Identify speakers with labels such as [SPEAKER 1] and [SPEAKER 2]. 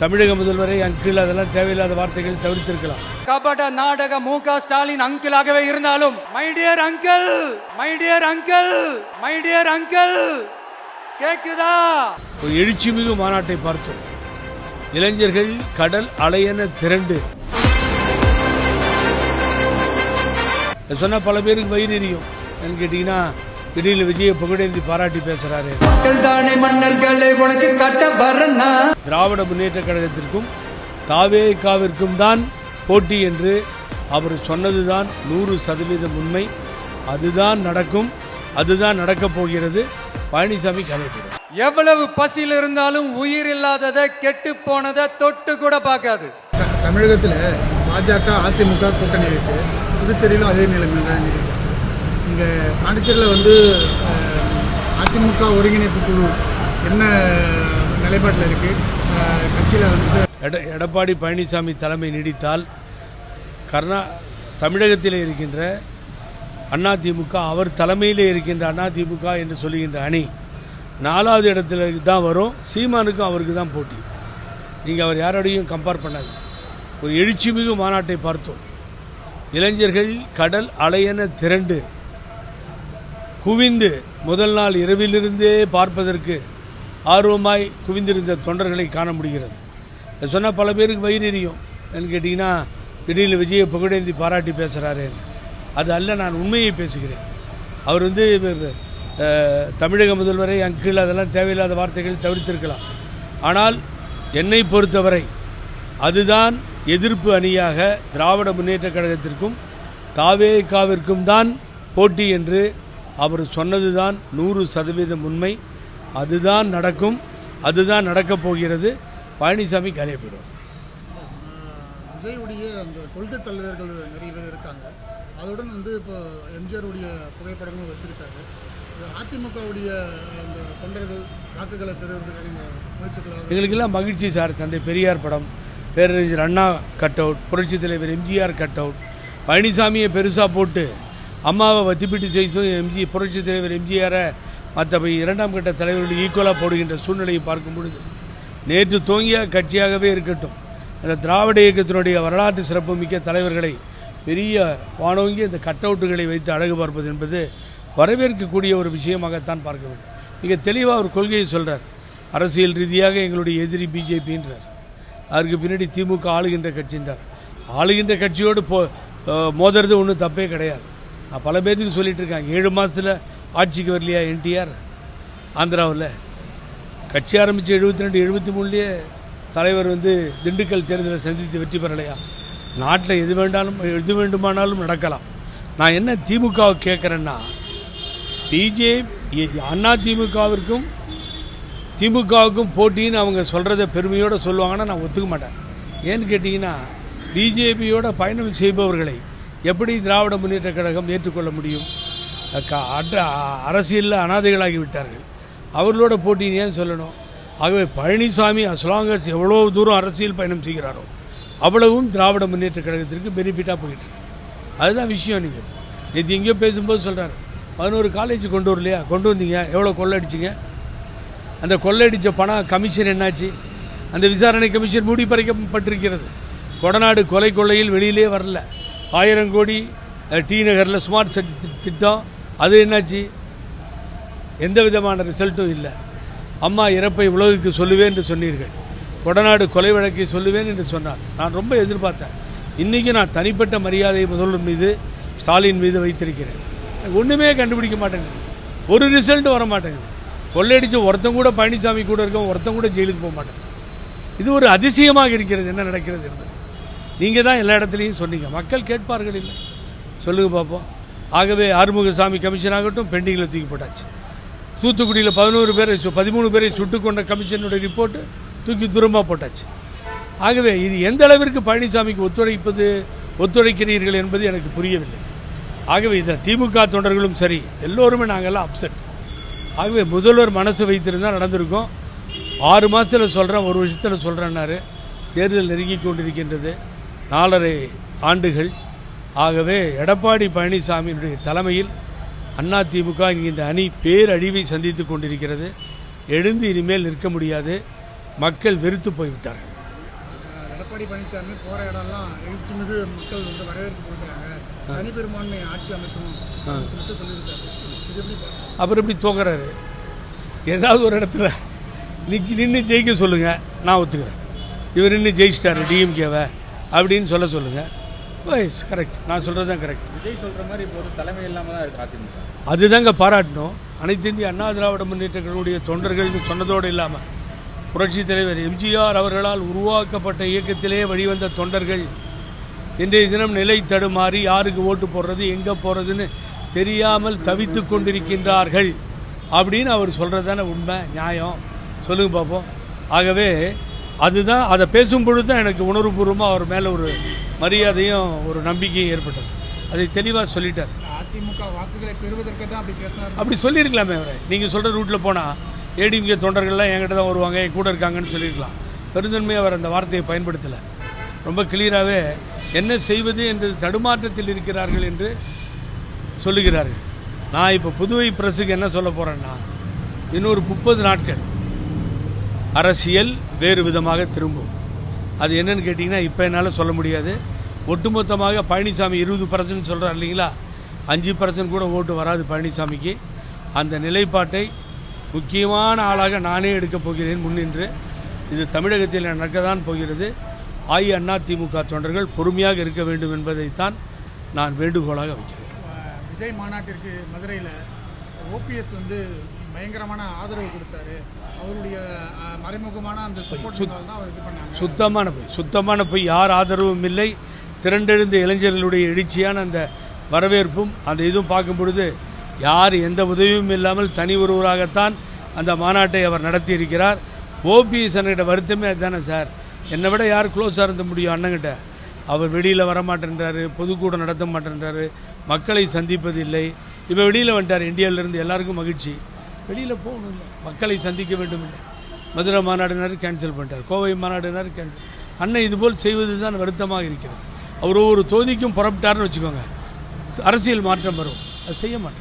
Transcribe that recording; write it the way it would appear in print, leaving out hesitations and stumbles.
[SPEAKER 1] தமிழக முதல்வரை அங்கிள் அதெல்லாம் தேவையில்லாத வார்த்தைகள் தவிர்த்திருக்கலாம்.
[SPEAKER 2] கபட நாடக மு.க. ஸ்டாலின் அங்கிளாகவே இருந்தாலும் my dear uncle, my dear uncle, my dear uncle கேக்குதா?
[SPEAKER 1] ஒரு எழுச்சிமிகு மாநாட்டை பார்த்தோம். இளைஞர்கள் கடல் அலையென திரண்டு சொன்னா பல பேருக்கு வயிறு எரியும். கேட்டீங்கன்னா திடீர்னு விஜயை புகழேந்தி பாராட்டி பேசுறாரு. திராவிட முன்னேற்ற கழகத்திற்கும் தாவேகாவிற்கும் தான் போட்டி என்று அவர் சொன்னதுதான் 100% உண்மை. அதுதான் நடக்கும், அதுதான் நடக்கப் போகிறது. பழனிசாமி கலைக்கிறார்.
[SPEAKER 2] எவ்வளவு பசியில் இருந்தாலும் உயிர் இல்லாததை கெட்டு போனதை தொட்டு கூட பார்க்காது.
[SPEAKER 3] தமிழகத்தில் பாஜக அதிமுக கூட்டணி இருக்கு. புதுச்சேரியிலும் அதே நிலைமை தான் இருக்கு. இங்கே பாண்டிச்சேரியில் அதிமுக ஒருங்கிணைப்பு குழு என்ன நிலைப்பாட்டில் இருக்கு? கட்சியில்
[SPEAKER 1] எடப்பாடி பழனிசாமி தலைமை நீடித்தால் தமிழகத்தில் இருக்கின்ற அதிமுக, அவர் தலைமையிலே இருக்கின்ற அதிமுக என்று சொல்லுகின்ற அணி 4வது இடத்துல தான் வரும். சீமானுக்கும் அவருக்கு தான் போட்டி. நீங்கள் அவர் யாரோடையும் கம்பேர் பண்ணாது. ஒரு எழுச்சிமிகு மாநாட்டை பார்த்தோம். இளைஞர்கள் கடல் அலையென திரண்டு குவிந்து முதல் நாள் இரவிலிருந்தே பார்ப்பதற்கு ஆர்வமாய் குவிந்திருந்த தொண்டர்களை காண முடிகிறது. சொன்னால் பல பேருக்கு வயிறு எரியும். கேட்டிங்கன்னா திடீர்னு விஜயை புகழேந்தி பாராட்டி பேசுகிறாரு. அது அல்ல, நான் உண்மையை பேசுகிறேன். அவர் தமிழக முதல்வரை அங்கிள் அதெல்லாம் தேவையில்லாத வார்த்தைகள் தவிர்த்திருக்கலாம். ஆனால் என்னை பொறுத்தவரை அதுதான் எதிர்ப்பு அணியாக திராவிட முன்னேற்ற கழகத்திற்கும் தாவேகாவிற்கும் தான் போட்டி என்று அவர் சொன்னதுதான் 100% உண்மை. அதுதான் நடக்கும், அதுதான் நடக்கப் போகிறது. பழனிசாமி கலையப்படுவார்.
[SPEAKER 3] விஜயுடைய அந்த கொள்கை தலைவர்கள் நிறைய பேர் இருக்காங்க. அதுடன் இப்போ எம்ஜிஆருடைய புகைப்படமும் வச்சிருக்காங்க. அதிமுகவுடைய அந்த தொண்டர்கள் வாக்குகளை பெறுவதற்கு முயற்சிக்கலாம்.
[SPEAKER 1] எங்களுக்கெல்லாம் மகிழ்ச்சி சார். தந்தை பெரியார் படம், பேரறிஞர் அண்ணா கட் அவுட், புரட்சி தலைவர் எம்ஜிஆர் கட் அவுட், பழனிசாமியை பெருசாக போட்டு அம்மாவை வத்திப்பிட்டு செய்யும் புரட்சி தலைவர் எம்ஜிஆரை மற்ற 2ஆம் கட்ட தலைவர்கள் ஈக்குவலாக போடுகின்ற சூழ்நிலையை பார்க்கும் பொழுது நேற்று தோங்கிய கட்சியாகவே இருக்கட்டும், அந்த திராவிட இயக்கத்தினுடைய வரலாற்று சிறப்பு மிக்க தலைவர்களை பெரிய வானோங்கி இந்த கட் அவுட்டுகளை வைத்து அழகு பார்ப்பது என்பது வரவேற்கக்கூடிய ஒரு விஷயமாகத்தான் பார்க்க வேண்டும். மிக தெளிவாக ஒரு கொள்கையை சொல்கிறார். அரசியல் ரீதியாக எங்களுடைய எதிரி பிஜேபின்றார். அதற்கு பின்னாடி திமுக ஆளுகின்ற கட்சின்றார். ஆளுகின்ற கட்சியோடு மோதுறது ஒன்றும் தப்பே கிடையாது. நான் பல பேருக்கு சொல்லிட்டு இருக்காங்க. 7 மாதத்தில் ஆட்சிக்கு வரலையா என்டிஆர்? ஆந்திராவில் கட்சி ஆரம்பித்து 72 73 தலைவர் திண்டுக்கல் தேர்தலை சந்தித்து வெற்றி பெறலையா? நாட்டில் எது வேண்டுமானாலும் நடக்கலாம். நான் என்ன திமுகவை கேட்குறேன்னா, அதிமுகவிற்கும் திமுகவுக்கும் போட்டின்னு அவங்க சொல்கிறத பெருமையோடு சொல்லுவாங்கன்னா நான் ஒத்துக்க மாட்டேன். ஏன்னு கேட்டிங்கன்னா, பிஜேபியோட பயணம் செய்பவர்களை எப்படி திராவிட முன்னேற்ற கழகம் ஏற்றுக்கொள்ள முடியும்? அரசியலில் அனாதைகளாகி விட்டார்கள். அவர்களோட போட்டின்னு ஏன் சொல்லணும்? ஆகவே பழனிசாமி அஸ்லாங்கஸ் எவ்வளோ தூரம் அரசியல் பயணம் செய்கிறாரோ அவ்வளவும் திராவிட முன்னேற்ற கழகத்திற்கு பெனிஃபிட்டாக போயிட்டு. அதுதான் விஷயம். நீங்கள் நேற்று எங்கேயோ பேசும்போது சொல்கிறார், 11 காலேஜ் கொண்டு வரலையா? கொண்டு வந்தீங்க. எவ்வளோ கொள்ளடிச்சிங்க? அந்த கொள்ளடித்த பணம் கமிஷன் என்னாச்சு? அந்த விசாரணை கமிஷன் மூடி பறிக்கப்பட்டிருக்கிறது. கொடநாடு கொலை கொள்ளையில் வெளியிலே வரல. 1000 கோடி டி நகரில் ஸ்மார்ட் சிட்டி திட்டம், அது என்னாச்சு? எந்த விதமான ரிசல்ட்டும் இல்லை. அம்மா இறப்பை உலகுக்கு சொல்லுவேன் என்று சொன்னீர்கள். கொடநாடு கொலை வழக்கை சொல்லுவேன் என்று சொன்னார். நான் ரொம்ப எதிர்பார்த்தேன். இன்றைக்கி நான் தனிப்பட்ட மரியாதையை முதல்வர் மீது, ஸ்டாலின் மீது வைத்திருக்கிறேன். ஒன்றுமே கண்டுபிடிக்க மாட்டேங்குது. ஒரு ரிசல்ட் வர மாட்டேங்குது. கொள்ளையடிச்சு ஒருத்தம் கூட பழனிசாமி கூட இருக்க, ஒருத்தம் கூட ஜெயிலுக்கு போக மாட்டேன். இது ஒரு அதிசயமாக இருக்கிறது. என்ன நடக்கிறது என்பது நீங்கள் தான் எல்லா இடத்துலையும் சொன்னீங்க. மக்கள் கேட்பார்கள் இல்லை. சொல்லுங்கள் பார்ப்போம். ஆகவே ஆறுமுகசாமி கமிஷன் ஆகட்டும், பெண்டிங்கில் தூக்கி போட்டாச்சு. தூத்துக்குடியில் 13 பேரை சுட்டுக் கொண்ட கமிஷனுடைய ரிப்போர்ட்டு தூக்கி தூரமாக போட்டாச்சு. ஆகவே இது எந்த அளவிற்கு பழனிசாமிக்கு ஒத்துழைக்கிறீர்கள் என்பது எனக்கு புரியவில்லை. ஆகவே இதில் திமுக தொண்டர்களும் சரி, எல்லோருமே நாங்கள்லாம் அப்செட். ஆகவே முதல்வர் மனசு வைத்திருந்தால் நடந்திருக்கோம். 6 மாதத்தில் சொல்கிறேன், 1 வருஷத்தில் சொல்கிறேன்னாரு. தேர்தல் நெருங்கி கொண்டிருக்கின்றது, 4.5 ஆண்டுகள். ஆகவே எடப்பாடி பழனிசாமியினுடைய தலைமையில் அதிமுக என்கின்ற அணி பேரழிவை சந்தித்து கொண்டிருக்கிறது. எழுந்து இனிமேல் நிற்க முடியாது. மக்கள் வெறுத்து போய்விட்டார்கள்.
[SPEAKER 3] எடப்பாடி பழனிசாமி போகிற இடம்லாம் எழுச்சி மிகு மக்கள் வந்து வரவேற்பு கொடுக்குறாங்க, தனிப்பெரும்பான்மை ஆட்சி அமைக்கணும் சொல்லிட்டு சொல்லியிருக்காரு. இது எப்படி பார்க்கணும்?
[SPEAKER 1] அப்புறம் எப்படி தோக்குறாரு? ஏதாவது ஒரு இடத்துல நின்று ஜெயிக்க சொல்லுங்கள், நான் ஒத்துக்கிறேன். இவர் நின்று ஜெயிச்சிட்டாரு டிஎம்கேவை அப்படின்னு சொல்லுங்கள். வைஸ் கரெக்ட், நான் சொல்கிறது தான் கரெக்ட்.
[SPEAKER 4] விஜய் சொல்கிற மாதிரி இப்போ ஒரு தலைமை இல்லாமல் தான் இருக்குது அதிமுக.
[SPEAKER 1] அதுதாங்க பாராட்டணும். அனைத்து இந்திய அண்ணா திராவிட முன்னேற்ற கழகங்களுடைய தொண்டர்கள் சொன்னதோடு இல்லாமல் புரட்சித் தலைவர் எம்ஜிஆர் அவர்களால் உருவாக்கப்பட்ட இயக்கத்திலே வழிவந்த தொண்டர்கள் இன்றைய தினம் நிலை தடுமாறி யாருக்கு ஓட்டு போடுறது எங்கே போகிறதுன்னு தெரியாமல் தவித்து கொண்டிருக்கின்றார்கள் அப்படின்னு அவர் சொல்கிறது தானே உண்மை, நியாயம். சொல்லுங்க பார்ப்போம். ஆகவே அதுதான், அதை பேசும்பொழுது தான் எனக்கு உணர்வுபூர்வமாக அவர் மேலே ஒரு மரியாதையும் ஒரு நம்பிக்கையும் ஏற்பட்டது. அதை தெளிவாக சொல்லிட்டார்.
[SPEAKER 3] அதிமுக வாக்குகளை பெறுவதற்கு தான் அப்படி பேசினார்.
[SPEAKER 1] அப்படி சொல்லியிருக்கலாமே அவரை. நீங்கள் சொல்கிற ரூட்டில் போனால் ஏடிஎம்கே தொண்டர்கள்லாம் என்கிட்ட தான் வருவாங்க, என் கூட இருக்காங்கன்னு சொல்லியிருக்கலாம். பெருந்தன்மையாக அவர் அந்த வார்த்தையை பயன்படுத்தலை. ரொம்ப கிளியராகவே என்ன செய்வது என்று தடுமாற்றத்தில் இருக்கிறார்கள் என்று சொல்லுகிறார்கள். நான் இப்போ புதுவை பிரஸுக்கு என்ன சொல்ல போகிறேன்னா, இன்னொரு 30 நாட்கள் அரசியல் வேறு விதமாக திரும்பும். அது என்னன்னு கேட்டிங்கன்னா, இப்போ என்னால் சொல்ல முடியாது. ஒட்டுமொத்தமாக பழனிசாமி 20% சொல்கிறார் இல்லைங்களா, 5% கூட ஓட்டு வராது பழனிசாமிக்கு. அந்த நிலைப்பாட்டை முக்கியமான ஆளாக நானே எடுக்கப் போகிறேன் முன்னின்று. இது தமிழகத்தில் நடக்கத்தான் போகிறது. அதிமுக தொண்டர்கள் பொறுமையாக இருக்க வேண்டும் என்பதைத்தான் நான் வேண்டுகோளாக வைக்கிறேன்.
[SPEAKER 3] விஜய் மாநாட்டிற்கு மதுரையில் ஓபிஎஸ் வந்து பயங்கரமான ஆதரவு கொடுத்தாரு. அவருடைய மறைமுகமான அந்த
[SPEAKER 1] சுத்தமான போய் யார் ஆதரவும் இல்லை. திரண்டெழுந்த இளைஞர்களுடைய எழுச்சியான அந்த வரவேற்பும் அந்த இதுவும் பார்க்கும் பொழுது யார் எந்த உதவியும் இல்லாமல் தனி ஒருவராகத்தான் அந்த மாநாட்டை அவர் நடத்தி இருக்கிறார். ஓபிஎஸ் அண்ணகிட்ட வருத்தமே அதுதானே சார். என்னை விட யார் க்ளோஸாக இருந்த முடியும் அண்ணங்கிட்ட? அவர் வெளியில் வரமாட்டேன்றாரு, பொதுக்கூட்டம் நடத்த மாட்டேன்றாரு, மக்களை சந்திப்பது இல்லை. இப்போ வெளியில் வந்துட்டார். இந்தியாவிலேருந்து எல்லாருக்கும் மகிழ்ச்சி. வெளியில் போகணும் இல்லை, மக்களை சந்திக்க வேண்டும் இல்லை. மதுரை மாநாடுனாரு கேன்சல் பண்ணிட்டார், கோவை மாநாடுனாரு கேன்சல். அண்ணன் இதுபோல் செய்வது தான் வருத்தமாக இருக்கிறது. அவர் ஒவ்வொரு தொகுதிக்கும் புறப்பட்டார்னு வச்சுக்கோங்க, அரசியல் மாற்றம் வரும். அது செய்ய மாட்டேன்.